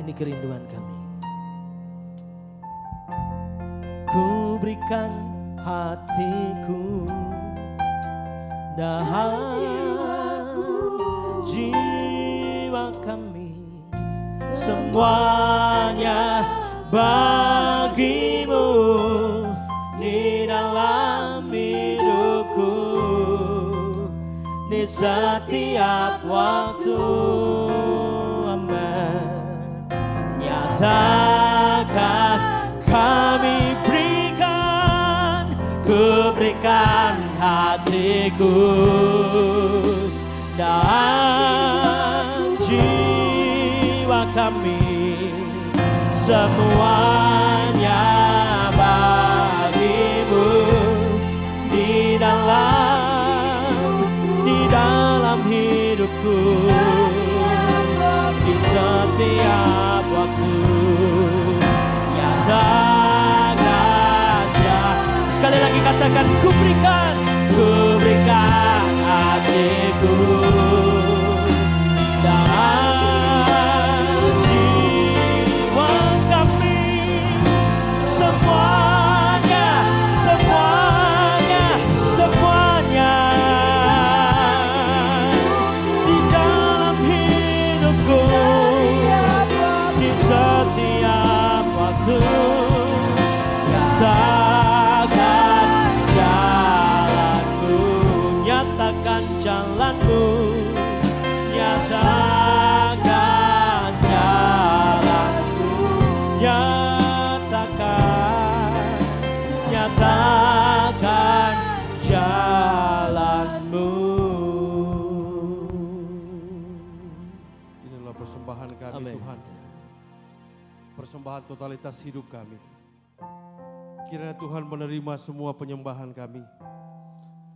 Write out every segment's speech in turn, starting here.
Ini kerinduan kami. Ku berikan hatiku dan jiwa kami, semuanya bagimu di dalam hidupku, di setiap waktu. Amin. Nyatakan kami berikan, ku berikan hatiku dan jiwa kami, semuanya bagimu di dalam hidupku, di setiap waktu. Nyatakan, sekali lagi katakan, ku berikan hatiku dan jiwa kami, semuanya di dalam hidupku, di setiap waktu. Nyatakan jalanmu, nyatakan jalanmu, nyatakan jalanmu, nyatakan jalanmu. Inilah persembahan kami. Amen. Tuhan, persembahan totalitas hidup kami. Kiranya Tuhan menerima semua penyembahan kami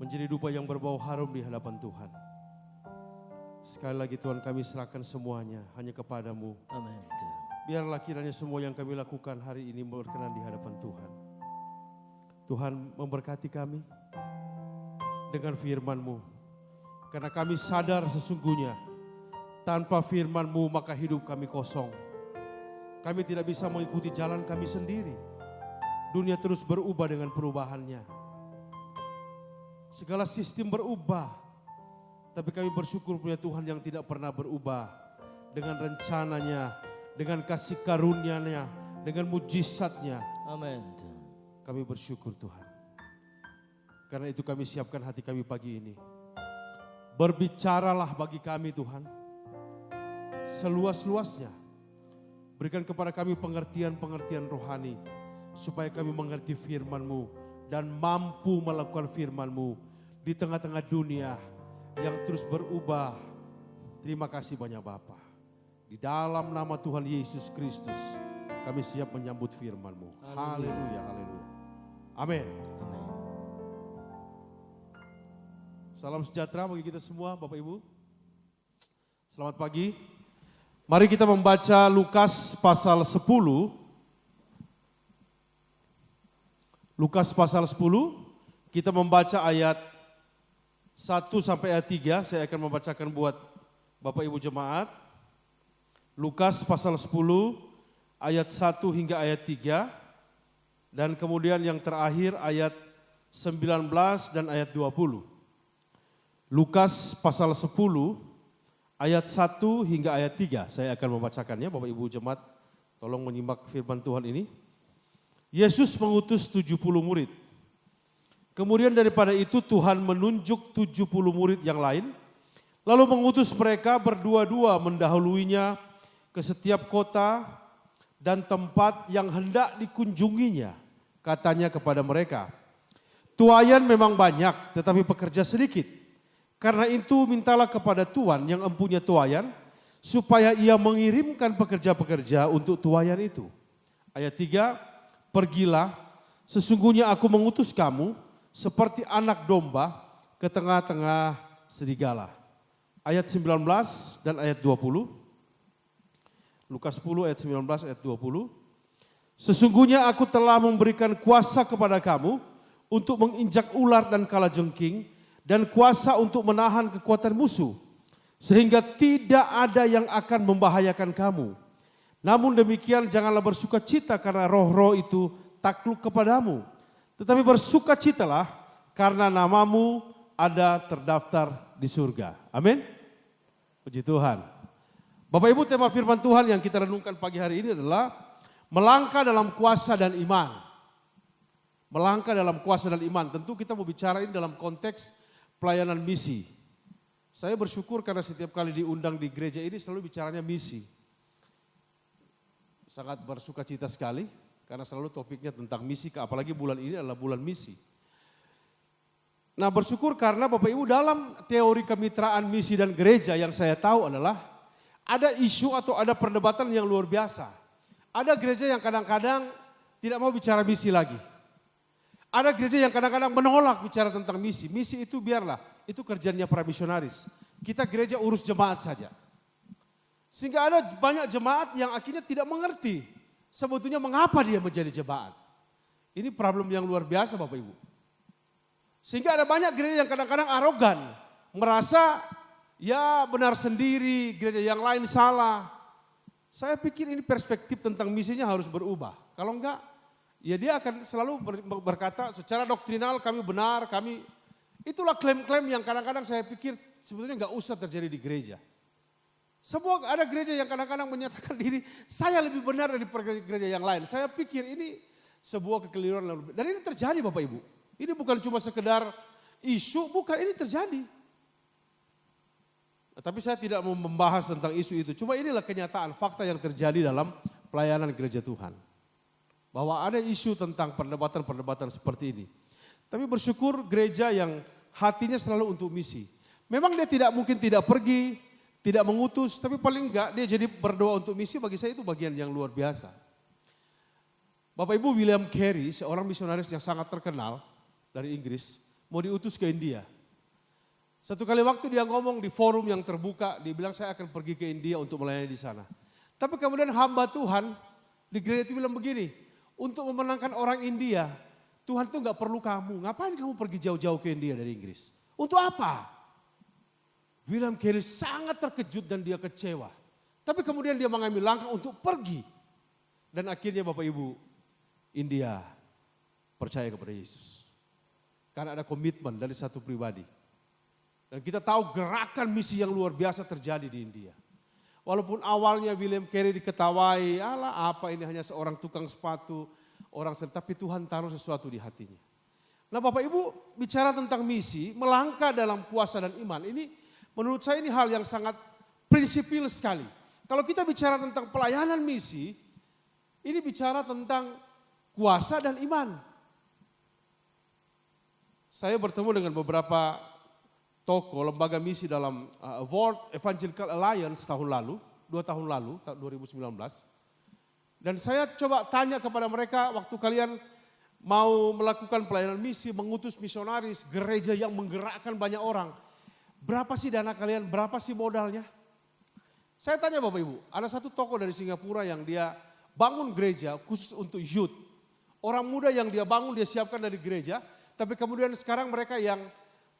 menjadi dupa yang berbau harum di hadapan Tuhan. Sekali lagi Tuhan, kami serahkan semuanya hanya kepadamu. Amin. Biarlah kiranya semua yang kami lakukan hari ini berkenan di hadapan Tuhan. Tuhan memberkati kami dengan firman-Mu. Karena kami sadar sesungguhnya tanpa firman-Mu maka hidup kami kosong. Kami tidak bisa mengikuti jalan kami sendiri. Dunia terus berubah dengan perubahannya. Segala sistem berubah. Tapi kami bersyukur punya Tuhan yang tidak pernah berubah. Dengan rencananya, dengan kasih karunia-Nya, dengan mujizat-Nya. Amin. Kami bersyukur Tuhan. Karena itu kami siapkan hati kami pagi ini. Berbicaralah bagi kami Tuhan. Seluas-luasnya. Berikan kepada kami pengertian-pengertian rohani. Supaya kami mengerti firman-Mu dan mampu melakukan firman-Mu di tengah-tengah dunia yang terus berubah. Terima kasih banyak Bapa. Di dalam nama Tuhan Yesus Kristus kami siap menyambut firman-Mu. Haleluya, haleluya. Amin. Salam sejahtera bagi kita semua Bapak Ibu. Selamat pagi. Mari kita membaca Lukas pasal 10. Lukas pasal 10, kita membaca ayat 1 sampai ayat 3, saya akan membacakan buat Bapak Ibu Jemaat. Lukas pasal 10, ayat 1 hingga ayat 3, dan kemudian yang terakhir ayat 19 dan ayat 20. Lukas pasal 10, ayat 1 hingga ayat 3, saya akan membacakannya. Bapak Ibu Jemaat, tolong menyimak firman Tuhan ini. Yesus mengutus 70 murid. Kemudian daripada itu Tuhan menunjuk 70 murid yang lain. Lalu mengutus mereka berdua-dua mendahuluinya ke setiap kota dan tempat yang hendak dikunjunginya. Katanya kepada mereka, tuaian memang banyak tetapi pekerja sedikit. Karena itu mintalah kepada Tuhan yang empunya tuaian supaya ia mengirimkan pekerja-pekerja untuk tuaian itu. Ayat 3, pergilah, sesungguhnya aku mengutus kamu seperti anak domba ke tengah-tengah serigala. Ayat 19 dan ayat 20. Lukas 10 ayat 19 ayat 20. Sesungguhnya aku telah memberikan kuasa kepada kamu untuk menginjak ular dan kalajengking dan kuasa untuk menahan kekuatan musuh. Sehingga tidak ada yang akan membahayakan kamu. Namun demikian janganlah bersukacita karena roh-roh itu takluk kepadamu. Tetapi bersukacitalah karena namamu ada terdaftar di surga. Amin. Puji Tuhan. Bapak Ibu, tema firman Tuhan yang kita renungkan pagi hari ini adalah melangkah dalam kuasa dan iman. Melangkah dalam kuasa dan iman. Tentu kita mau bicara ini dalam konteks pelayanan misi. Saya bersyukur karena setiap kali diundang di gereja ini selalu bicaranya misi. Sangat bersukacita sekali karena selalu topiknya tentang misi, apalagi bulan ini adalah bulan misi. Nah, bersyukur karena Bapak Ibu dalam teori kemitraan misi dan gereja yang saya tahu adalah ada isu atau ada perdebatan yang luar biasa. Ada gereja yang kadang-kadang tidak mau bicara misi lagi. Ada gereja yang kadang-kadang menolak bicara tentang misi. Misi itu biarlah, itu kerjanya para misionaris. Kita gereja urus jemaat saja. Sehingga ada banyak jemaat yang akhirnya tidak mengerti sebetulnya mengapa dia menjadi jemaat. Ini problem yang luar biasa Bapak Ibu. Sehingga ada banyak gereja yang kadang-kadang arogan. Merasa ya benar sendiri, gereja yang lain salah. Saya pikir ini perspektif tentang misinya harus berubah. Kalau enggak, ya dia akan selalu berkata secara doktrinal kami benar, kami. Itulah klaim-klaim yang kadang-kadang saya pikir sebetulnya enggak usah terjadi di gereja. Ada gereja yang kadang-kadang menyatakan diri, saya lebih benar dari gereja yang lain. Saya pikir ini sebuah kekeliruan. Dan ini terjadi Bapak Ibu. Ini bukan cuma sekedar isu, bukan, ini terjadi. Tapi saya tidak mau membahas tentang isu itu. Cuma inilah kenyataan, fakta yang terjadi dalam pelayanan gereja Tuhan. Bahwa ada isu tentang perdebatan-perdebatan seperti ini. Tapi bersyukur gereja yang hatinya selalu untuk misi. Memang dia tidak mungkin tidak pergi, tidak mengutus, tapi paling enggak dia jadi berdoa untuk misi, bagi saya itu bagian yang luar biasa. Bapak Ibu, William Carey, seorang misionaris yang sangat terkenal dari Inggris, mau diutus ke India. Satu kali waktu dia ngomong di forum yang terbuka, dia bilang saya akan pergi ke India untuk melayani di sana. Tapi kemudian hamba Tuhan di gereja itu bilang begini, untuk memenangkan orang India, Tuhan itu enggak perlu kamu, ngapain kamu pergi jauh-jauh ke India dari Inggris? Untuk apa? William Carey sangat terkejut dan dia kecewa. Tapi kemudian dia mengambil langkah untuk pergi. Dan akhirnya Bapak Ibu, India percaya kepada Yesus. Karena ada komitmen dari satu pribadi. Dan kita tahu gerakan misi yang luar biasa terjadi di India. Walaupun awalnya William Carey diketawai, alah apa ini hanya seorang tukang sepatu, tapi Tuhan taruh sesuatu di hatinya. Nah Bapak Ibu, bicara tentang misi, melangkah dalam kuasa dan iman, ini menurut saya ini hal yang sangat prinsipil sekali. Kalau kita bicara tentang pelayanan misi, ini bicara tentang kuasa dan iman. Saya bertemu dengan beberapa tokoh lembaga misi dalam World Evangelical Alliance tahun lalu, 2 tahun lalu, tahun 2019. Dan saya coba tanya kepada mereka waktu kalian mau melakukan pelayanan misi, mengutus misionaris, gereja yang menggerakkan banyak orang. Berapa sih dana kalian, berapa sih modalnya? Saya tanya Bapak Ibu, ada satu tokoh dari Singapura yang dia bangun gereja khusus untuk youth. Orang muda yang dia bangun, dia siapkan dari gereja, tapi kemudian sekarang mereka yang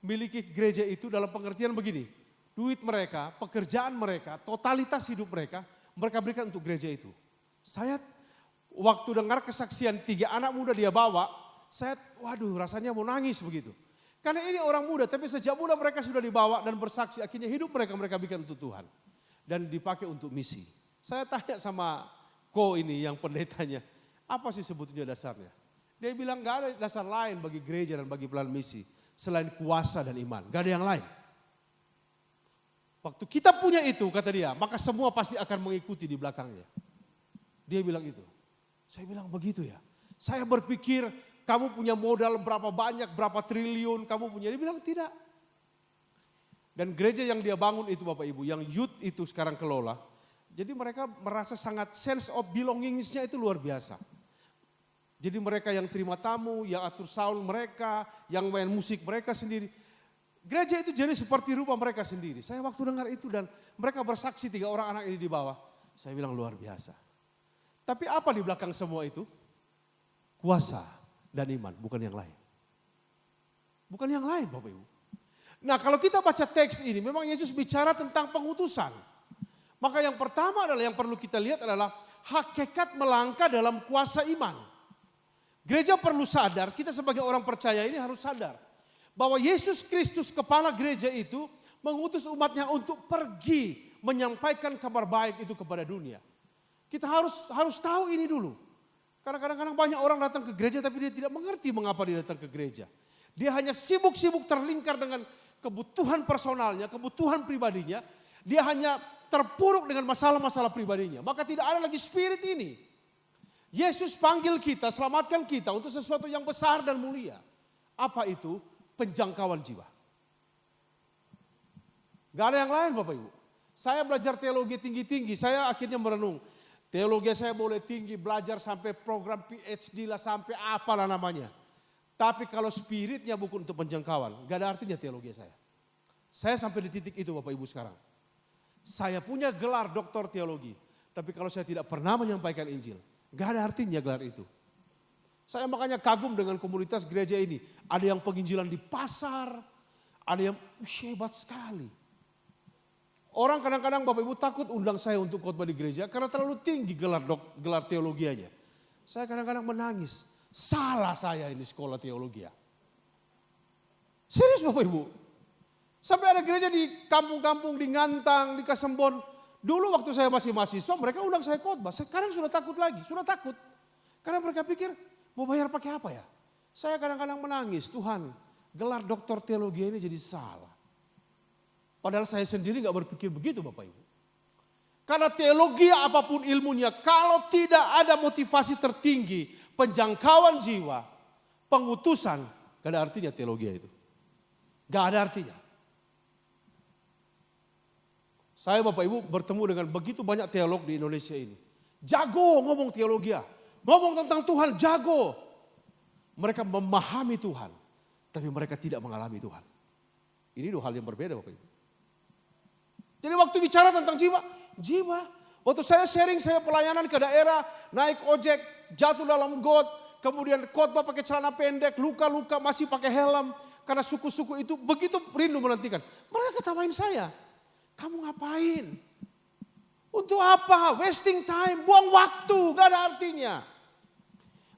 miliki gereja itu dalam pengertian begini, duit mereka, pekerjaan mereka, totalitas hidup mereka berikan untuk gereja itu. Saya waktu dengar kesaksian 3 anak muda dia bawa, saya waduh rasanya mau nangis begitu. Karena ini orang muda, tapi sejak muda mereka sudah dibawa dan bersaksi, akhirnya hidup mereka bikin untuk Tuhan. Dan dipakai untuk misi. Saya tanya sama ini yang pendetanya, apa sih sebetulnya dasarnya? Dia bilang gak ada dasar lain bagi gereja dan bagi pelayanan misi, selain kuasa dan iman, gak ada yang lain. Waktu kita punya itu, kata dia, maka semua pasti akan mengikuti di belakangnya. Dia bilang itu. Saya bilang begitu ya. Saya berpikir, kamu punya modal berapa banyak, berapa triliun kamu punya. Dia bilang tidak. Dan gereja yang dia bangun itu Bapak Ibu, yang youth itu sekarang kelola. Jadi mereka merasa sangat sense of belongingsnya itu luar biasa. Jadi mereka yang terima tamu, yang atur sound mereka, yang main musik mereka sendiri. Gereja itu jadi seperti rupa mereka sendiri. Saya waktu dengar itu dan mereka bersaksi 3 orang anak ini di bawah. Saya bilang luar biasa. Tapi apa di belakang semua itu? Kuasa dan iman, bukan yang lain. Bukan yang lain Bapak Ibu. Nah kalau kita baca teks ini, memang Yesus bicara tentang pengutusan. Maka yang pertama adalah yang perlu kita lihat adalah hakikat melangkah dalam kuasa iman. Gereja perlu sadar, kita sebagai orang percaya ini harus sadar. Bahwa Yesus Kristus kepala gereja itu mengutus umatnya untuk pergi menyampaikan kabar baik itu kepada dunia. Kita harus tahu ini dulu. Karena kadang-kadang banyak orang datang ke gereja tapi dia tidak mengerti mengapa dia datang ke gereja. Dia hanya sibuk-sibuk terlingkar dengan kebutuhan personalnya, kebutuhan pribadinya. Dia hanya terpuruk dengan masalah-masalah pribadinya. Maka tidak ada lagi spirit ini. Yesus panggil kita, selamatkan kita untuk sesuatu yang besar dan mulia. Apa itu? Penjangkauan jiwa. Gak ada yang lain Bapak Ibu. Saya belajar teologi tinggi-tinggi, saya akhirnya merenung. Teologi saya boleh tinggi, belajar sampai program PhD lah, sampai apalah namanya. Tapi kalau spiritnya bukan untuk penjangkauan, gak ada artinya teologi saya. Saya sampai di titik itu Bapak Ibu sekarang. Saya punya gelar doktor teologi, tapi kalau saya tidak pernah menyampaikan Injil, gak ada artinya gelar itu. Saya makanya kagum dengan komunitas gereja ini. Ada yang penginjilan di pasar, ada yang hebat sekali. Orang kadang-kadang Bapak Ibu takut undang saya untuk khotbah di gereja karena terlalu tinggi gelar teologianya. Saya kadang-kadang menangis. Salah saya ini sekolah teologi. Serius Bapak Ibu. Sampai ada gereja di kampung-kampung, di Ngantang, di Kasembon. Dulu waktu saya masih mahasiswa mereka undang saya khotbah. Sekarang sudah takut lagi, sudah takut. Karena mereka pikir mau bayar pakai apa ya? Saya kadang-kadang menangis, Tuhan gelar doktor teologi ini jadi salah. Padahal saya sendiri gak berpikir begitu Bapak Ibu. Karena teologi apapun ilmunya, kalau tidak ada motivasi tertinggi, penjangkauan jiwa, pengutusan, gak ada artinya teologi itu. Gak ada artinya. Saya Bapak Ibu bertemu dengan begitu banyak teolog di Indonesia ini. Jago ngomong teologi, ngomong tentang Tuhan, jago. Mereka memahami Tuhan, tapi mereka tidak mengalami Tuhan. Ini dua hal yang berbeda Bapak Ibu. Jadi waktu bicara tentang jiwa. Waktu saya sharing, saya pelayanan ke daerah, naik ojek, jatuh dalam got, kemudian khotbah pakai celana pendek, luka-luka masih pakai helm. Karena suku-suku itu begitu rindu menantikan. Mereka ketawain saya, kamu ngapain? Untuk apa? Wasting time, buang waktu, gak ada artinya.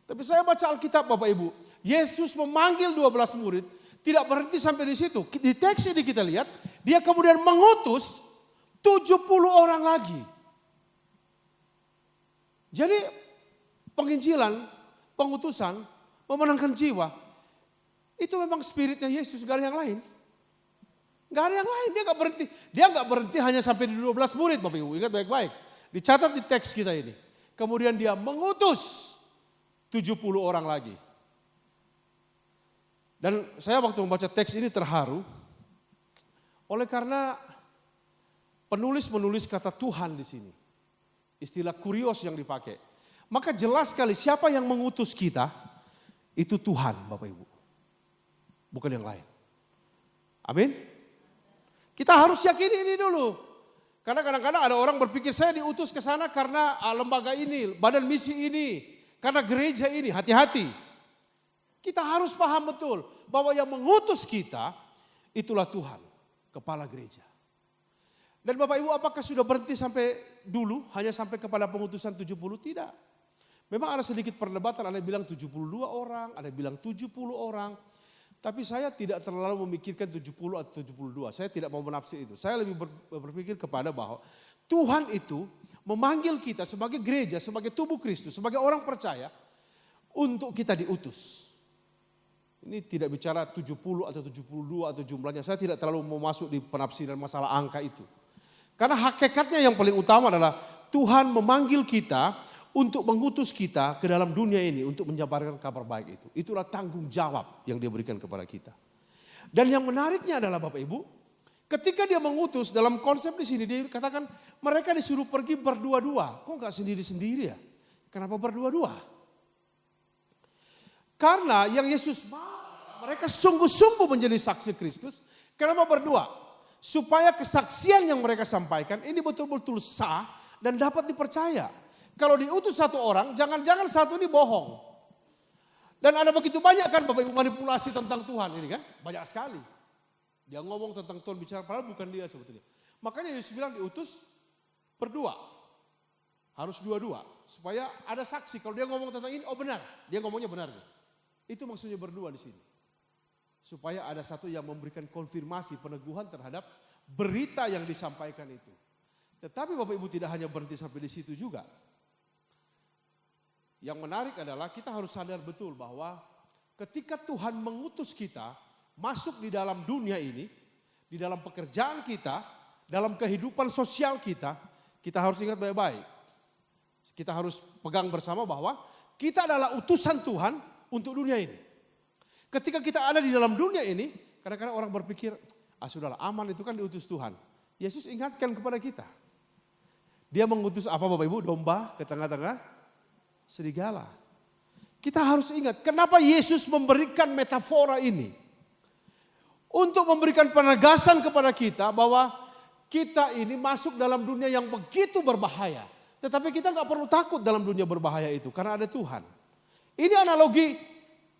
Tapi saya baca Alkitab Bapak Ibu, Yesus memanggil 12 murid, tidak berhenti sampai di situ. Di teks ini kita lihat, dia kemudian mengutus 70 orang lagi. Jadi penginjilan, pengutusan, memenangkan jiwa, itu memang spiritnya Yesus, gak ada yang lain. Gak ada yang lain, dia gak berhenti. Dia gak berhenti hanya sampai di 12 murid Bapak Ibu, ingat baik-baik. Dicatat di teks kita ini. Kemudian dia mengutus 70 orang lagi. Dan saya waktu membaca teks ini terharu, oleh karena penulis menulis kata Tuhan di sini. Istilah kurios yang dipakai. Maka jelas sekali siapa yang mengutus kita, itu Tuhan Bapak Ibu. Bukan yang lain. Amin. Kita harus yakini ini dulu. Karena kadang-kadang ada orang berpikir saya diutus ke sana karena lembaga ini, badan misi ini, karena gereja ini, hati-hati. Kita harus paham betul bahwa yang mengutus kita itulah Tuhan, kepala gereja. Dan Bapak Ibu apakah sudah berhenti sampai dulu, hanya sampai kepada pengutusan 70? Tidak. Memang ada sedikit perdebatan, ada yang bilang 72 orang, ada yang bilang 70 orang. Tapi saya tidak terlalu memikirkan 70 atau 72, saya tidak mau menafsir itu. Saya lebih berpikir kepada bahwa Tuhan itu memanggil kita sebagai gereja, sebagai tubuh Kristus, sebagai orang percaya untuk kita diutus. Ini tidak bicara 70 atau 72 atau jumlahnya, saya tidak terlalu mau masuk di penafsiran masalah angka itu. Karena hakikatnya yang paling utama adalah Tuhan memanggil kita untuk mengutus kita ke dalam dunia ini untuk menjabarkan kabar baik itu. Itulah tanggung jawab yang dia berikan kepada kita. Dan yang menariknya adalah Bapak Ibu, ketika dia mengutus dalam konsep di sini dia katakan mereka disuruh pergi berdua-dua. Kok enggak sendiri-sendiri ya? Kenapa berdua-dua? Karena yang Yesus mau, mereka sungguh-sungguh menjadi saksi Kristus. Kenapa berdua? Supaya kesaksian yang mereka sampaikan ini betul-betul sah dan dapat dipercaya. Kalau diutus satu orang, jangan-jangan satu ini bohong. Dan ada begitu banyak kan Bapak Ibu manipulasi tentang Tuhan ini kan, banyak sekali. Dia ngomong tentang Tuhan bicara, padahal bukan dia sebetulnya. Makanya Yesus bilang diutus berdua. Harus dua-dua. Supaya ada saksi. Kalau dia ngomong tentang ini, oh benar. Dia ngomongnya benar. Itu maksudnya berdua di sini. Supaya ada satu yang memberikan konfirmasi, peneguhan terhadap berita yang disampaikan itu. Tetapi Bapak Ibu tidak hanya berhenti sampai di situ juga. Yang menarik adalah kita harus sadar betul bahwa ketika Tuhan mengutus kita masuk di dalam dunia ini, di dalam pekerjaan kita, dalam kehidupan sosial kita harus ingat baik-baik. Kita harus pegang bersama bahwa kita adalah utusan Tuhan untuk dunia ini. Ketika kita ada di dalam dunia ini, kadang-kadang orang berpikir, sudahlah aman itu kan diutus Tuhan. Yesus ingatkan kepada kita. Dia mengutus apa Bapak Ibu? Domba ke tengah-tengah serigala. Kita harus ingat kenapa Yesus memberikan metafora ini. Untuk memberikan penegasan kepada kita bahwa kita ini masuk dalam dunia yang begitu berbahaya. Tetapi kita nggak perlu takut dalam dunia berbahaya itu karena ada Tuhan. Ini analogi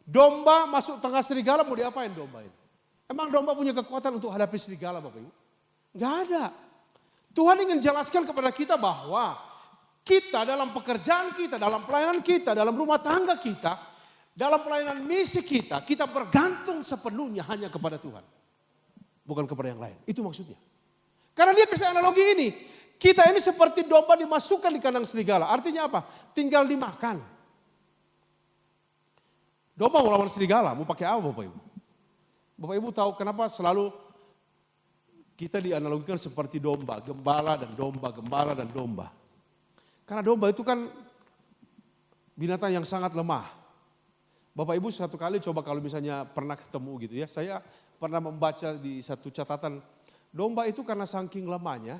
domba masuk tengah serigala, mau diapain domba ini? Emang domba punya kekuatan untuk hadapi serigala Bapak Ibu? Nggak ada. Tuhan ingin jelaskan kepada kita bahwa kita dalam pekerjaan kita, dalam pelayanan kita, dalam rumah tangga kita, dalam pelayanan misi kita bergantung sepenuhnya hanya kepada Tuhan. Bukan kepada yang lain. Itu maksudnya. Karena dia kasih analogi ini. Kita ini seperti domba dimasukkan di kandang serigala. Artinya apa? Tinggal dimakan. Domba mau lawan serigala, mau pakai apa Bapak Ibu? Bapak Ibu tahu kenapa selalu kita dianalogikan seperti domba, gembala dan domba, gembala dan domba. Karena domba itu kan binatang yang sangat lemah. Bapak Ibu satu kali coba kalau misalnya pernah ketemu gitu ya. Saya pernah membaca di satu catatan, domba itu karena saking lemahnya,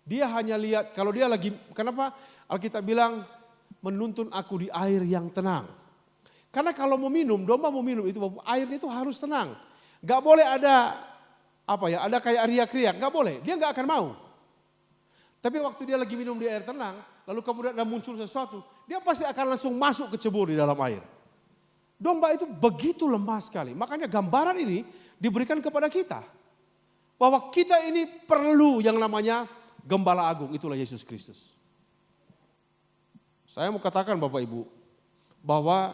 dia hanya lihat, kalau dia lagi, kenapa Alkitab bilang menuntun aku di air yang tenang. Karena kalau mau minum, domba mau minum itu airnya itu harus tenang. Gak boleh ada ada kayak riak-riak, gak boleh, dia gak akan mau. Tapi waktu dia lagi minum di air tenang, lalu kemudian ada muncul sesuatu, dia pasti akan langsung masuk ke cebur di dalam air. Domba itu begitu lemah sekali, makanya gambaran ini diberikan kepada kita. Bahwa kita ini perlu yang namanya Gembala Agung, itulah Yesus Kristus. Saya mau katakan Bapak Ibu, bahwa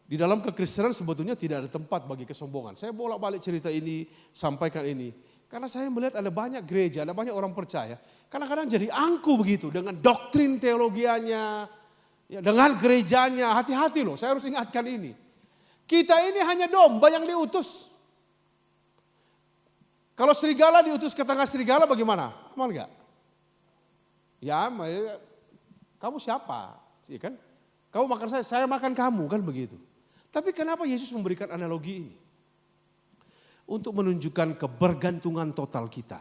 di dalam kekristenan sebetulnya tidak ada tempat bagi kesombongan. Saya bolak-balik cerita ini, sampaikan ini. Karena saya melihat ada banyak gereja, ada banyak orang percaya. Kadang-kadang jadi angku begitu dengan doktrin teologianya, ya, dengan gerejanya. Hati-hati loh, saya harus ingatkan ini. Kita ini hanya domba yang diutus. Kalau serigala diutus ke tengah serigala bagaimana? Aman enggak? Ya, kamu siapa? Ya kan? Kamu makan saya makan kamu, kan begitu. Tapi kenapa Yesus memberikan analogi ini? Untuk menunjukkan kebergantungan total kita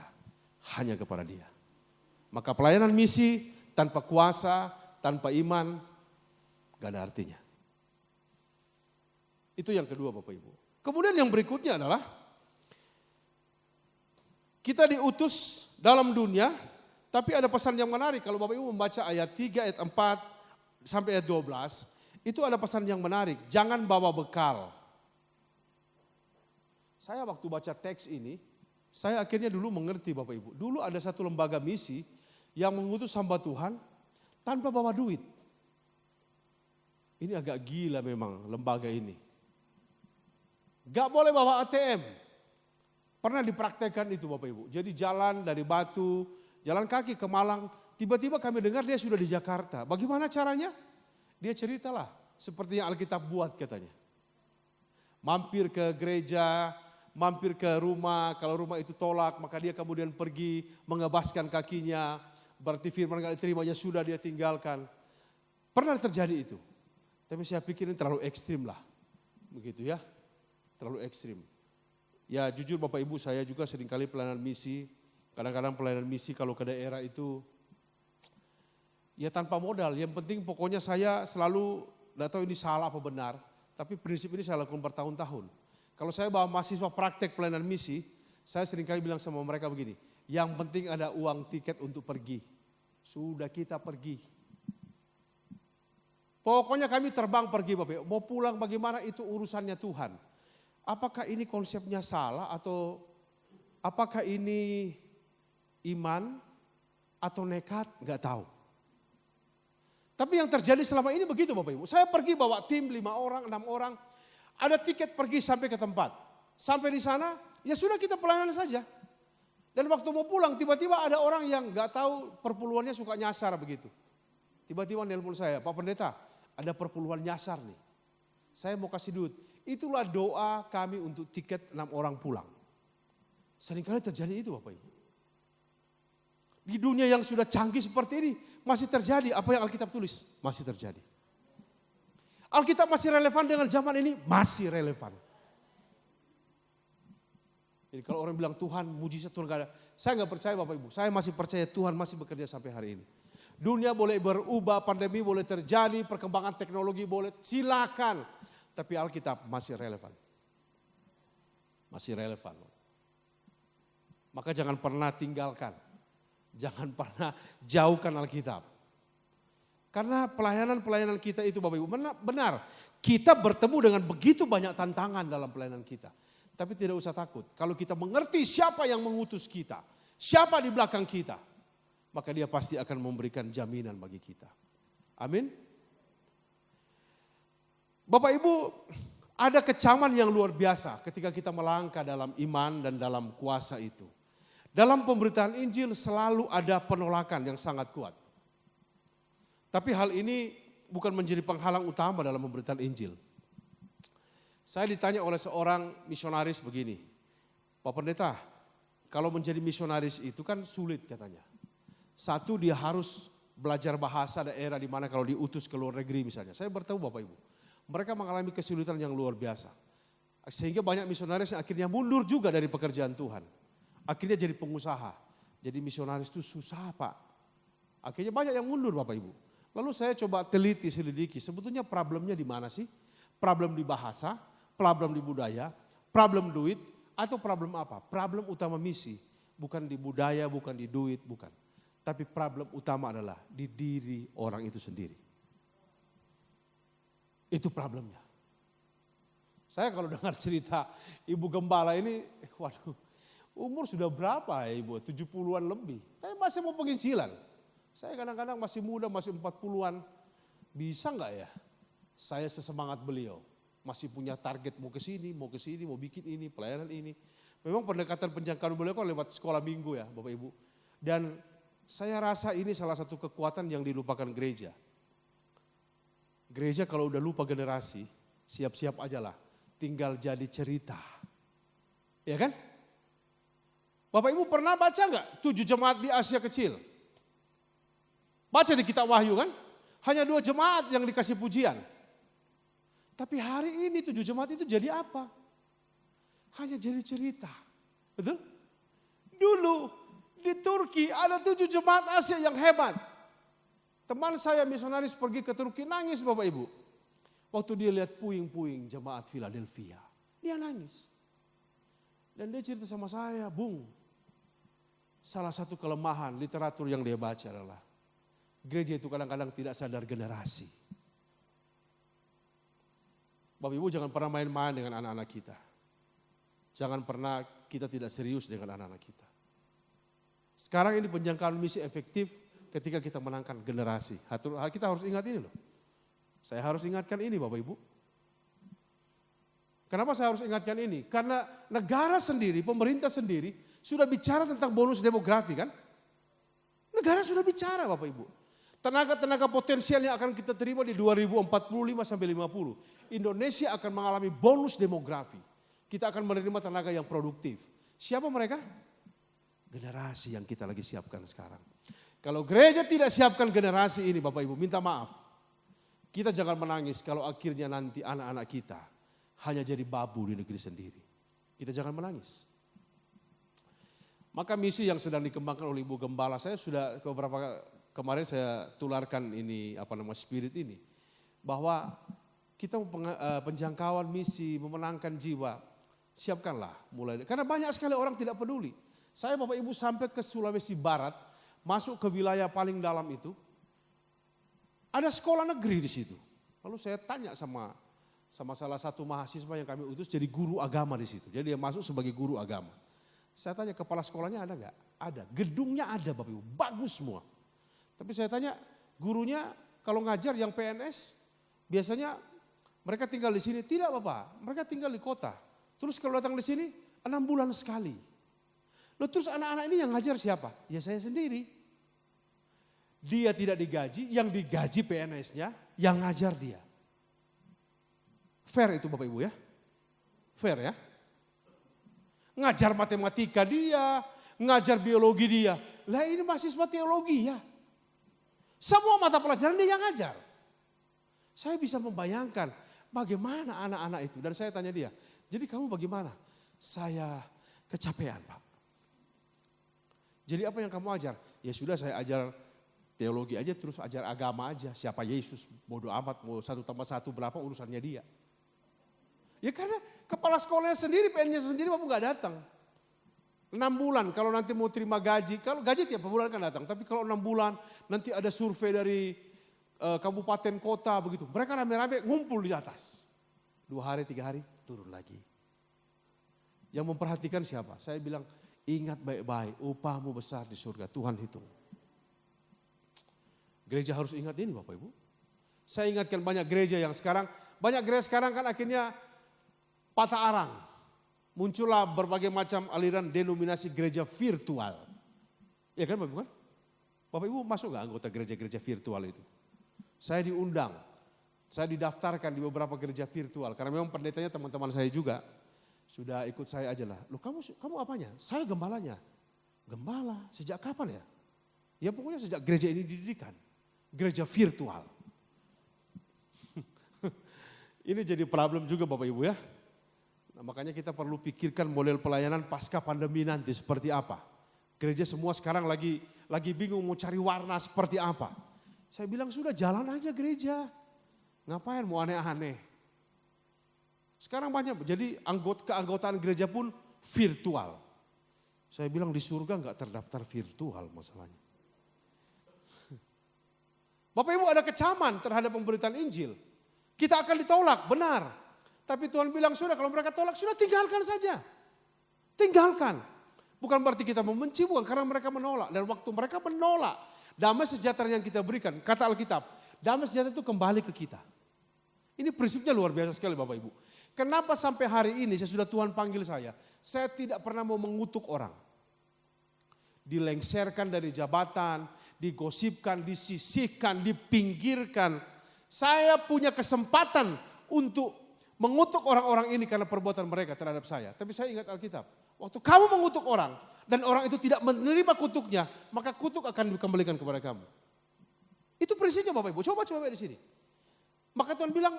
hanya kepada Dia. Maka pelayanan misi tanpa kuasa, tanpa iman, gak ada artinya. Itu yang kedua Bapak Ibu. Kemudian yang berikutnya adalah kita diutus dalam dunia, tapi ada pesan yang menarik. Kalau Bapak Ibu membaca ayat 3, ayat 4 sampai ayat 12, itu ada pesan yang menarik. Jangan bawa bekal. Saya waktu baca teks ini, saya akhirnya dulu mengerti Bapak Ibu. Dulu ada satu lembaga misi yang mengutus hamba Tuhan tanpa bawa duit. Ini agak gila memang lembaga ini. Gak boleh bawa ATM. Pernah dipraktekkan itu Bapak Ibu. Jadi jalan dari Batu, jalan kaki ke Malang. Tiba-tiba kami dengar dia sudah di Jakarta. Bagaimana caranya? Dia ceritalah seperti yang Alkitab buat katanya. Mampir ke gereja, mampir ke rumah. Kalau rumah itu tolak maka dia kemudian pergi mengebaskan kakinya. Berarti firman gak diterimanya sudah dia tinggalkan. Pernah terjadi itu. Tapi saya pikir ini terlalu ekstrim lah. Begitu ya. Terlalu ekstrim. Ya jujur Bapak Ibu, saya juga seringkali pelayanan misi. Kadang-kadang pelayanan misi kalau ke daerah itu ya tanpa modal. Yang penting pokoknya saya selalu, tidak tahu ini salah apa benar. Tapi prinsip ini saya lakukan bertahun-tahun. Kalau saya bawa mahasiswa praktek pelayanan misi, saya seringkali bilang sama mereka begini. Yang penting ada uang tiket untuk pergi. Sudah kita pergi. Pokoknya kami terbang pergi Bapak Ibu. Mau pulang bagaimana itu urusannya Tuhan. Apakah ini konsepnya salah atau apakah ini iman atau nekat? Enggak tahu. Tapi yang terjadi selama ini begitu Bapak Ibu. Saya pergi bawa tim 5 orang, 6 orang. Ada tiket pergi sampai ke tempat. Sampai di sana, ya sudah kita pelayanan saja. Dan waktu mau pulang, tiba-tiba ada orang yang gak tahu perpuluhannya suka nyasar begitu. Tiba-tiba nelpon saya, Pak Pendeta, ada perpuluhan nyasar nih. Saya mau kasih duit. Itulah doa kami untuk tiket 6 orang pulang. Seringkali terjadi itu Bapak Ibu. Di dunia yang sudah canggih seperti ini, masih terjadi apa yang Alkitab tulis. Masih terjadi. Alkitab masih relevan dengan zaman ini, masih relevan. Jadi kalau orang bilang Tuhan, mujizat Tuhan gak ada. Saya gak percaya Bapak Ibu, saya masih percaya Tuhan masih bekerja sampai hari ini. Dunia boleh berubah, pandemi boleh terjadi, perkembangan teknologi boleh, silakan. Tapi Alkitab masih relevan. Masih relevan. Maka jangan pernah tinggalkan. Jangan pernah jauhkan Alkitab. Karena pelayanan-pelayanan kita itu Bapak Ibu benar. Kita bertemu dengan begitu banyak tantangan dalam pelayanan kita. Tapi tidak usah takut. Kalau kita mengerti siapa yang mengutus kita. Siapa di belakang kita. Maka dia pasti akan memberikan jaminan bagi kita. Amin. Bapak Ibu, ada kecaman yang luar biasa ketika kita melangkah dalam iman dan dalam kuasa itu. Dalam pemberitaan Injil selalu ada penolakan yang sangat kuat. Tapi hal ini bukan menjadi penghalang utama dalam pemberitaan Injil. Saya ditanya oleh seorang misionaris begini, Pak Pendeta, kalau menjadi misionaris itu kan sulit katanya. Satu, dia harus belajar bahasa daerah di mana kalau diutus ke luar negeri misalnya. Saya bertemu Bapak Ibu, mereka mengalami kesulitan yang luar biasa. Sehingga banyak misionaris yang akhirnya mundur juga dari pekerjaan Tuhan. Akhirnya jadi pengusaha, jadi misionaris itu susah Pak. Akhirnya banyak yang mundur Bapak Ibu. Lalu saya coba teliti, selidiki, sebetulnya problemnya di mana sih? Problem di bahasa, problem di budaya, problem duit, atau problem apa? Problem utama misi, bukan di budaya, bukan di duit, bukan. Tapi problem utama adalah di diri orang itu sendiri. Itu problemnya. Saya kalau dengar cerita Ibu Gembala ini, waduh, umur sudah berapa ya Ibu? 70-an lebih. Tapi masih mau penginjilan. Saya kadang-kadang masih muda, masih 40-an. Bisa enggak ya? Saya sesemangat beliau. Masih punya target mau ke sini, mau bikin ini, pelayanan ini. Memang pendekatan penjangkauan beliau kan lewat sekolah minggu ya Bapak Ibu. Dan saya rasa ini salah satu kekuatan yang dilupakan gereja. Gereja kalau udah lupa generasi, siap-siap aja lah. Tinggal jadi cerita. Ya kan? Bapak Ibu pernah baca enggak 7 jemaat di Asia Kecil? Baca di kitab Wahyu kan? Hanya 2 jemaat yang dikasih pujian. Tapi hari ini 7 jemaat itu jadi apa? Hanya jadi cerita. Betul? Dulu di Turki ada 7 jemaat Asia yang hebat. Teman saya misionaris pergi ke Turki nangis Bapak Ibu. Waktu dia lihat puing-puing jemaat Philadelphia. Dia nangis. Dan dia cerita sama saya, Bung. Salah satu kelemahan literatur yang dia baca adalah gereja itu kadang-kadang tidak sadar generasi. Bapak Ibu jangan pernah main-main dengan anak-anak kita. Jangan pernah kita tidak serius dengan anak-anak kita. Sekarang ini penjangkauan misi efektif ketika kita menangkan generasi. Kita harus ingat ini loh. Saya harus ingatkan ini Bapak Ibu. Kenapa saya harus ingatkan ini? Karena negara sendiri, pemerintah sendiri sudah bicara tentang bonus demografi kan? Negara sudah bicara Bapak Ibu. Tenaga-tenaga potensial yang akan kita terima di 2045 sampai 50. Indonesia akan mengalami bonus demografi. Kita akan menerima tenaga yang produktif. Siapa mereka? Generasi yang kita lagi siapkan sekarang. Kalau gereja tidak siapkan generasi ini Bapak Ibu, minta maaf. Kita jangan menangis kalau akhirnya nanti anak-anak kita hanya jadi babu di negeri sendiri. Kita jangan menangis. Maka misi yang sedang dikembangkan oleh Ibu Gembala, saya sudah kemarin saya tularkan ini spirit ini. Bahwa kita penjangkauan misi, memenangkan jiwa, siapkanlah mulai. Karena banyak sekali orang tidak peduli. Saya Bapak Ibu sampai ke Sulawesi Barat, masuk ke wilayah paling dalam itu, ada sekolah negeri di situ. Lalu saya tanya sama salah satu mahasiswa yang kami utus jadi guru agama di situ. Jadi dia masuk sebagai guru agama. Saya tanya kepala sekolahnya ada enggak? Ada. Gedungnya ada Bapak Ibu, bagus semua. Tapi saya tanya gurunya kalau ngajar yang PNS, biasanya mereka tinggal di sini. Tidak Bapak, mereka tinggal di kota. Terus kalau datang di sini 6 bulan sekali. Loh terus anak-anak ini yang ngajar siapa? Ya saya sendiri. Dia tidak digaji, yang digaji PNS-nya, yang ngajar dia. Fair itu Bapak Ibu ya? Fair ya? Ngajar matematika dia, ngajar biologi dia. Lah ini mahasiswa teologi ya. Semua mata pelajaran dia yang ngajar. Saya bisa membayangkan bagaimana anak-anak itu. Dan saya tanya dia, jadi kamu bagaimana? Saya kecapean Pak. Jadi apa yang kamu ajar? Ya sudah saya ajar teologi aja terus ajar agama aja. Siapa Yesus, bodoh amat, mau 1 tambah 1 berapa urusannya dia. Ya karena kepala sekolahnya sendiri, PN-nya sendiri Bapak nggak datang. 6 bulan kalau nanti mau terima gaji, kalau gaji tiap bulan kan datang. Tapi kalau 6 bulan nanti ada survei dari kabupaten kota begitu. Mereka rame-rame ngumpul di atas. 2 hari, 3 hari turun lagi. Yang memperhatikan siapa? Saya bilang ingat baik-baik upahmu besar di surga, Tuhan hitung. Gereja harus ingat ini Bapak Ibu. Saya ingatkan banyak gereja yang sekarang, banyak gereja sekarang kan akhirnya patah arang. Muncullah berbagai macam aliran denominasi gereja virtual. Ya kan Bapak Ibu? Bapak Ibu masuk gak anggota gereja-gereja virtual itu? Saya diundang, saya didaftarkan di beberapa gereja virtual. Karena memang pendetanya teman-teman saya juga. Sudah ikut saya aja lah. Loh kamu apanya? Saya gembalanya. Gembala, sejak kapan ya? Ya pokoknya sejak gereja ini didirikan. Gereja virtual. Ini jadi problem juga Bapak Ibu ya. Nah, makanya kita perlu pikirkan model pelayanan pasca pandemi nanti seperti apa. Gereja semua sekarang lagi bingung mau cari warna seperti apa. Saya bilang sudah jalan aja gereja. Ngapain mau aneh-aneh. Sekarang banyak, jadi keanggotaan gereja pun virtual. Saya bilang di surga nggak terdaftar virtual masalahnya. Bapak Ibu ada kecaman terhadap pemberitaan Injil. Kita akan ditolak, benar. Tapi Tuhan bilang sudah kalau mereka tolak, sudah tinggalkan saja. Tinggalkan. Bukan berarti kita membenci, bukan karena mereka menolak. Dan waktu mereka menolak, damai sejahtera yang kita berikan, kata Alkitab, damai sejahtera itu kembali ke kita. Ini prinsipnya luar biasa sekali Bapak Ibu. Kenapa sampai hari ini sudah Tuhan panggil saya tidak pernah mau mengutuk orang. Dilengserkan dari jabatan, digosipkan, disisihkan, dipinggirkan. Saya punya kesempatan untuk mengutuk orang-orang ini karena perbuatan mereka terhadap saya. Tapi saya ingat Alkitab. Waktu kamu mengutuk orang dan orang itu tidak menerima kutuknya, maka kutuk akan dikembalikan kepada kamu. Itu prinsipnya Bapak Ibu. Coba di sini. Maka Tuhan bilang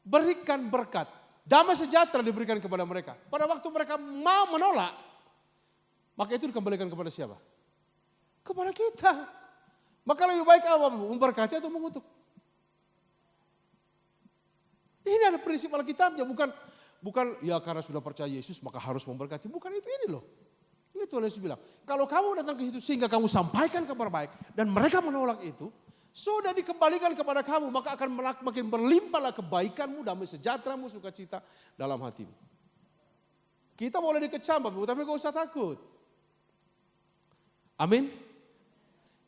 berikan berkat. Damai sejahtera diberikan kepada mereka. Pada waktu mereka mau menolak, maka itu dikembalikan kepada siapa? Kepada kita. Maka lebih baik apa? Memberkati atau mengutuk? Ini ada prinsip Alkitabnya, bukan ya karena sudah percaya Yesus maka harus memberkati. Bukan itu ini loh. Ini Tuhan Yesus bilang, kalau kamu datang ke situ sehingga kamu sampaikan kabar baik dan mereka menolak itu, sudah dikembalikan kepada kamu, maka akan makin berlimpahlah kebaikanmu, damai sejahteramu, sukacita dalam hatimu. Kita boleh dikecam, tapi gak usah takut. Amin.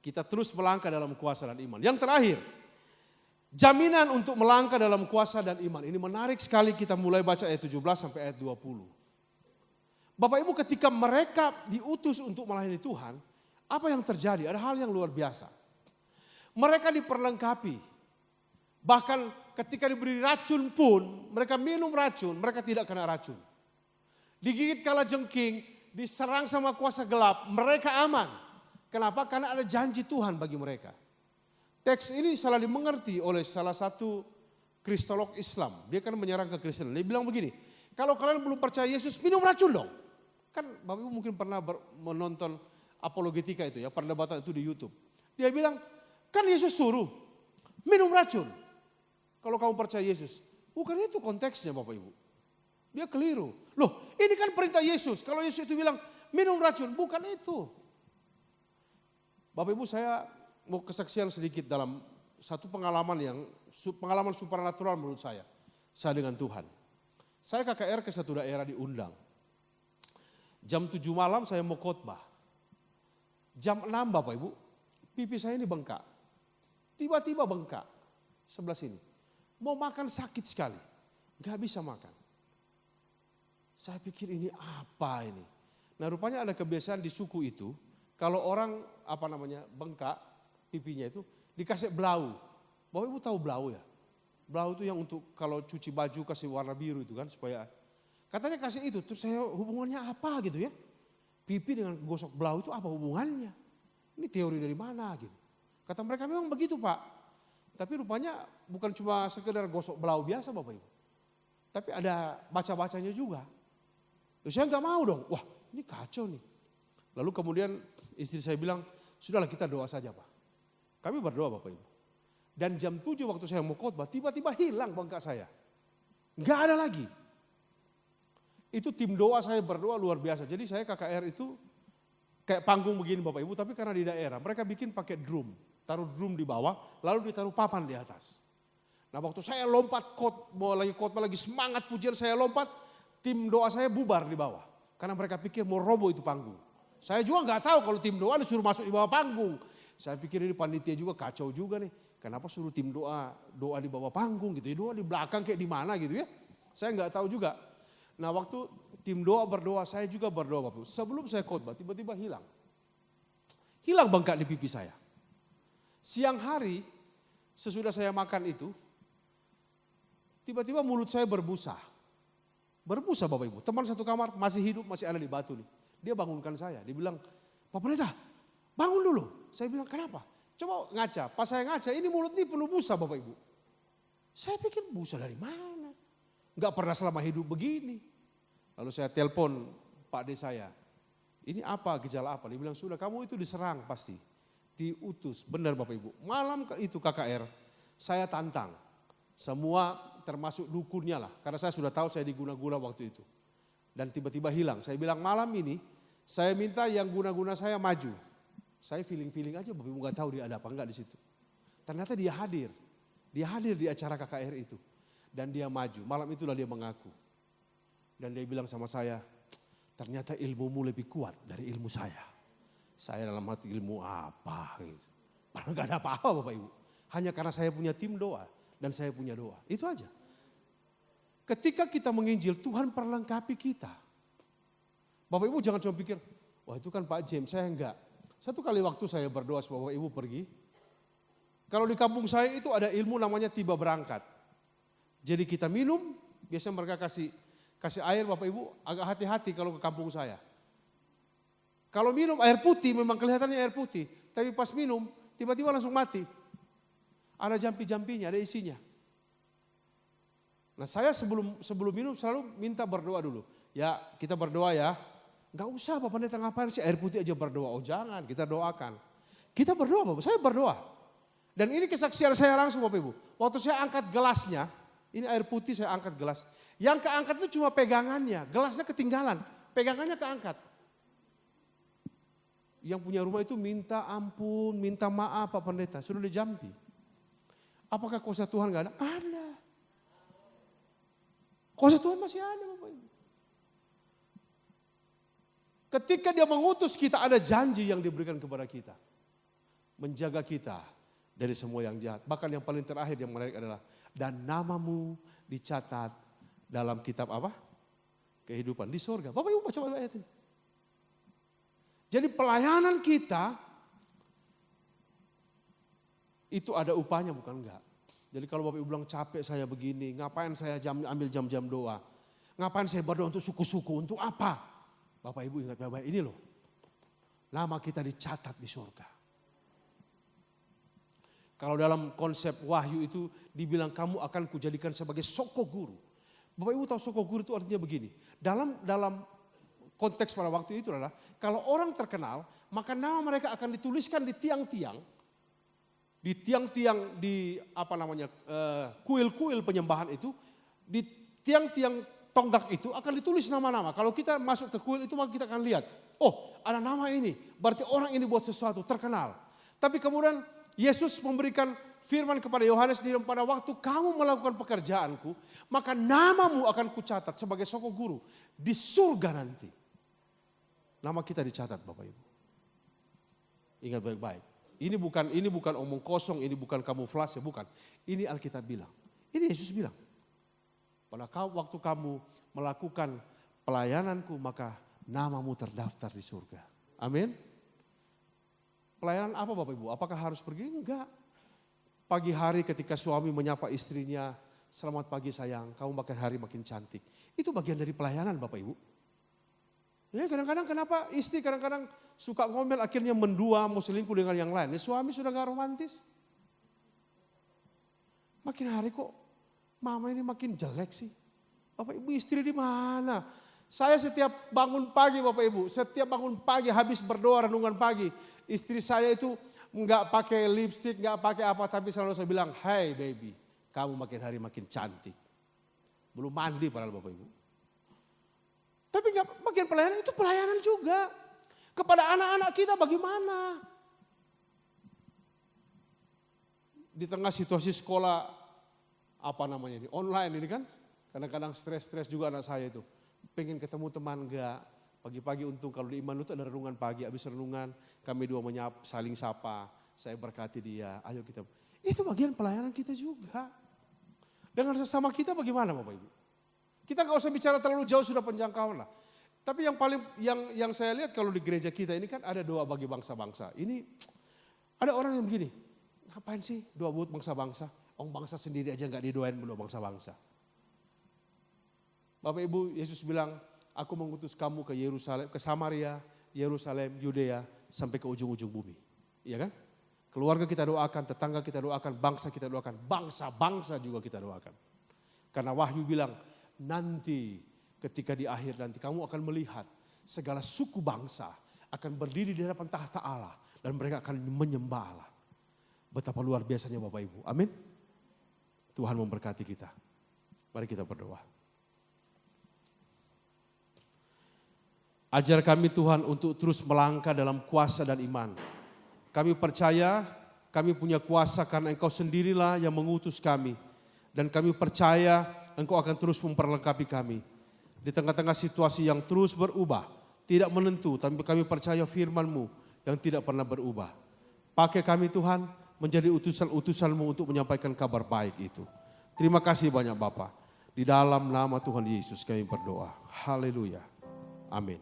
Kita terus melangkah dalam kuasa dan iman. Yang terakhir, jaminan untuk melangkah dalam kuasa dan iman. Ini menarik sekali, kita mulai baca ayat 17 sampai ayat 20. Bapak Ibu, ketika mereka diutus untuk melayani Tuhan, apa yang terjadi? Ada hal yang luar biasa. Mereka diperlengkapi. Bahkan ketika diberi racun pun, mereka minum racun, mereka tidak kena racun. Digigit kalajengking, diserang sama kuasa gelap, mereka aman. Kenapa? Karena ada janji Tuhan bagi mereka. Teks ini salah dimengerti oleh salah satu kristolog Islam. Dia kan menyerang kekristenan. Dia bilang begini, kalau kalian belum percaya Yesus, minum racun dong. Kan Bapak Ibu mungkin pernah menonton apologetika itu ya, perdebatan itu di YouTube. Dia bilang, kan Yesus suruh minum racun. Kalau kamu percaya Yesus. Bukan itu konteksnya Bapak Ibu. Dia keliru. Loh ini kan perintah Yesus. Kalau Yesus itu bilang minum racun. Bukan itu. Bapak Ibu, saya mau kesaksian sedikit dalam satu pengalaman supranatural menurut saya. Saya dengan Tuhan. Saya KKR ke satu daerah diundang. Jam 7 malam saya mau khotbah. Jam 6 Bapak Ibu, pipi saya ini bengkak. tiba-tiba bengkak sebelah sini. Mau makan sakit sekali, gak bisa makan. Saya pikir ini apa ini? Nah rupanya ada kebiasaan di suku itu, kalau orang bengkak pipinya itu dikasih blau. Bapak Ibu tahu blau ya? Blau itu yang untuk kalau cuci baju kasih warna biru itu kan supaya katanya kasih itu. Terus saya hubungannya apa gitu ya? Pipi dengan gosok blau itu apa hubungannya? Ini teori dari mana gitu? Kata mereka memang begitu Pak. Tapi rupanya bukan cuma sekedar gosok blau biasa Bapak Ibu. Tapi ada baca-bacanya juga. Terus saya nggak mau dong. Wah ini kacau nih. Lalu kemudian istri saya bilang, sudahlah kita doa saja Pak. Kami berdoa Bapak Ibu. Dan jam 7 waktu saya mau khotbah, tiba-tiba hilang bengkak saya. Nggak ada lagi. Itu tim doa saya berdoa luar biasa. Jadi saya KKR itu kayak panggung begini Bapak Ibu, tapi karena di daerah. Mereka bikin pakai drum. Taruh drum di bawah, lalu ditaruh papan di atas. Nah waktu saya lompat mau lagi khotbah lagi semangat pujian saya lompat, tim doa saya bubar di bawah. Karena mereka pikir mau roboh itu panggung. Saya juga nggak tahu kalau tim doa disuruh masuk di bawah panggung. Saya pikir ini panitia juga kacau juga nih. Kenapa suruh tim doa di bawah panggung gitu ya, doa di belakang kayak di mana gitu ya. Saya nggak tahu juga. Nah waktu tim doa berdoa, saya juga berdoa Bapak. Sebelum saya khotbah tiba-tiba hilang. Hilang bengkak di pipi saya. Siang hari sesudah saya makan itu, tiba-tiba mulut saya berbusa. Berbusa Bapak Ibu. Teman satu kamar masih hidup, masih ada di batu nih. Dia bangunkan saya, dia bilang, Pak Pendeta bangun dulu. Saya bilang kenapa? Coba ngaca, pas saya ngaca ini mulut ini penuh busa Bapak Ibu. Saya pikir busa dari mana? Enggak pernah selama hidup begini. Lalu saya telepon Pak D saya. Ini apa, gejala apa? Dia bilang sudah kamu itu diserang pasti. Diutus, benar Bapak Ibu. Malam itu KKR saya tantang. Semua termasuk dukunnya lah. Karena saya sudah tahu saya diguna-guna waktu itu. Dan tiba-tiba hilang. Saya bilang malam ini saya minta yang guna-guna saya maju. Saya feeling aja Bapak Ibu gak tahu dia ada apa enggak di situ. Ternyata dia hadir. Dia hadir di acara KKR itu. Dan dia maju. Malam itulah dia mengaku. Dan dia bilang sama saya, ternyata ilmumu lebih kuat dari ilmu saya. Saya dalam hati ilmu apa? Padahal gak ada apa-apa Bapak Ibu. Hanya karena saya punya tim doa. Dan saya punya doa. Itu aja. Ketika kita menginjil, Tuhan perlengkapi kita. Bapak Ibu jangan cuma pikir, wah itu kan Pak James, saya enggak. Satu kali waktu saya berdoa Bapak Ibu pergi. Kalau di kampung saya itu ada ilmu namanya tiba berangkat. Jadi kita minum, biasanya mereka kasih air Bapak Ibu agak hati-hati kalau ke kampung saya. Kalau minum air putih memang kelihatannya air putih. Tapi pas minum tiba-tiba langsung mati. Ada jampi-jampinya, ada isinya. Nah saya sebelum minum selalu minta berdoa dulu. Ya kita berdoa ya. Gak usah Bapak Pendeta ngapain sih air putih aja berdoa. Oh jangan, kita doakan. Kita berdoa Bapak, saya berdoa. Dan ini kesaksian saya langsung Bapak Ibu. Waktu saya angkat gelasnya, ini air putih saya angkat gelas. Yang keangkat itu cuma pegangannya, gelasnya ketinggalan. Pegangannya keangkat. Yang punya rumah itu minta ampun, minta maaf Pak Pendeta, sudah dijampi. Apakah kuasa Tuhan gak ada? Ada. Kuasa Tuhan masih ada Bapak Ibu. Ketika dia mengutus kita ada janji yang diberikan kepada kita. Menjaga kita dari semua yang jahat. Bahkan yang paling terakhir yang menarik adalah dan namamu dicatat dalam kitab apa? Kehidupan di surga. Bapak Ibu baca ayat ini. Jadi pelayanan kita itu ada upahnya bukan enggak. Jadi kalau Bapak Ibu bilang capek saya begini, ngapain saya ambil jam-jam doa? Ngapain saya berdoa untuk suku-suku, untuk apa? Bapak Ibu ingat baik-baik ini loh. Nama kita dicatat di surga. Kalau dalam konsep wahyu itu dibilang kamu akan kujadikan sebagai soko guru. Bapak Ibu tahu soko guru itu artinya begini. Dalam konteks pada waktu itu adalah kalau orang terkenal maka nama mereka akan dituliskan di tiang-tiang. Di tiang-tiang di kuil-kuil penyembahan itu. Di tiang-tiang tonggak itu akan ditulis nama-nama. Kalau kita masuk ke kuil itu maka kita akan lihat. Oh ada nama ini. Berarti orang ini buat sesuatu terkenal. Tapi kemudian Yesus memberikan firman kepada Yohanes pada waktu kamu melakukan pekerjaanku. Maka namamu akan kucatat sebagai soko guru. Di surga nanti. Nama kita dicatat Bapak Ibu. Ingat baik-baik. Ini bukan omong kosong, ini bukan kamuflase, bukan. Ini Alkitab bilang. Ini Yesus bilang. Pada waktu kamu melakukan pelayananku, maka namamu terdaftar di surga. Amin. Pelayanan apa Bapak Ibu? Apakah harus pergi? Enggak. Pagi hari ketika suami menyapa istrinya, selamat pagi sayang, kamu makin hari makin cantik. Itu bagian dari pelayanan Bapak Ibu. Ya kadang-kadang kenapa istri kadang-kadang suka ngomel akhirnya mendua mau selingkuh dengan yang lain. Ya, suami sudah gak romantis. Makin hari kok mama ini makin jelek sih. Bapak Ibu istri di mana? Saya setiap bangun pagi Bapak Ibu, setiap bangun pagi habis berdoa renungan pagi. Istri saya itu nggak pakai lipstick, nggak pakai apa, tapi selalu saya bilang, hey baby, kamu makin hari makin cantik. Belum mandi padahal Bapak Ibu. Tapi nggak bagian pelayanan itu pelayanan juga. Kepada anak-anak kita bagaimana? Di tengah situasi sekolah, apa namanya ini, online ini kan. Kadang-kadang stres-stres juga anak saya itu. Pengen ketemu teman enggak. Pagi-pagi untung kalau di Iman itu ada renungan pagi. Habis renungan kami dua saling sapa. Saya berkati dia, ayo kita. Itu bagian pelayanan kita juga. Dengan sesama kita bagaimana Bapak Ibu? Kita nggak usah bicara terlalu jauh, sudah penjangkauan lah. Tapi yang paling yang saya lihat kalau di gereja kita ini kan ada doa bagi bangsa-bangsa. Ini ada orang yang begini, ngapain sih doa buat bangsa-bangsa? Orang bangsa sendiri aja nggak didoain doa bangsa-bangsa. Bapak Ibu, Yesus bilang, aku mengutus kamu ke Yerusalem, ke Samaria, Yerusalem, Yudea, sampai ke ujung-ujung bumi. Iya kan? Keluarga kita doakan, tetangga kita doakan, bangsa kita doakan, bangsa-bangsa juga kita doakan. Karena Wahyu bilang, nanti ketika di akhir nanti kamu akan melihat segala suku bangsa akan berdiri di hadapan tahta Allah dan mereka akan menyembah Allah. Betapa luar biasanya Bapak Ibu. Amin. Tuhan memberkati kita. Mari kita berdoa. Ajar kami Tuhan untuk terus melangkah dalam kuasa dan iman. Kami percaya kami punya kuasa karena Engkau sendirilah yang mengutus kami. Dan kami percaya Engkau akan terus memperlengkapi kami. Di tengah-tengah situasi yang terus berubah, tidak menentu, tapi kami percaya firman-Mu yang tidak pernah berubah. Pakai kami Tuhan menjadi utusan-utusan-Mu untuk menyampaikan kabar baik itu. Terima kasih banyak Bapa. Di dalam nama Tuhan Yesus kami berdoa. Haleluya. Amin.